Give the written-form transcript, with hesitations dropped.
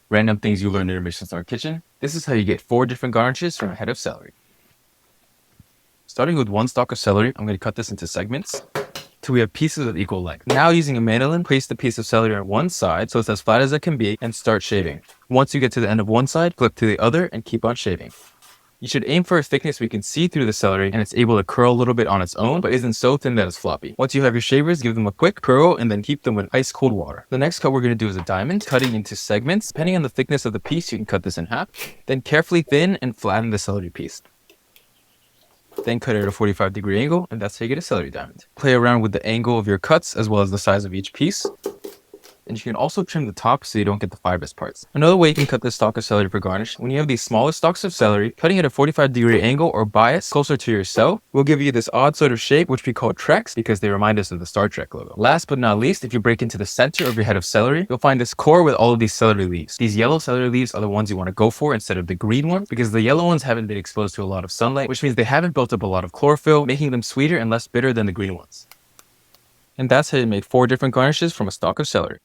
Random things you learned in your Michelin Star Kitchen. This is how you get 4 different garnishes from a head of celery. Starting with 1 stalk of celery, I'm going to cut this into segments till we have pieces of equal length. Now using a mandolin, place the piece of celery on one side so it's as flat as it can be and start shaving. Once you get to the end of one side, flip to the other and keep on shaving. You should aim for a thickness we can see through the celery and it's able to curl a little bit on its own, but isn't so thin that it's floppy. Once you have your shavers, give them a quick curl and then keep them with ice cold water. The next cut we're going to do is a diamond, cutting into segments. Depending on the thickness of the piece, you can cut this in half. Then carefully thin and flatten the celery piece. Then cut it at a 45-degree angle, and that's how you get a celery diamond. Play around with the angle of your cuts as well as the size of each piece. And you can also trim the top so you don't get the fibrous parts. Another way you can cut this stalk of celery for garnish, when you have these smaller stalks of celery, cutting at a 45-degree angle or bias closer to yourself will give you this odd sort of shape which we call treks because they remind us of the Star Trek logo. Last but not least, if you break into the center of your head of celery, you'll find this core with all of these celery leaves. These yellow celery leaves are the ones you want to go for instead of the green ones because the yellow ones haven't been exposed to a lot of sunlight, which means they haven't built up a lot of chlorophyll, making them sweeter and less bitter than the green ones. And that's how you make 4 different garnishes from a stalk of celery.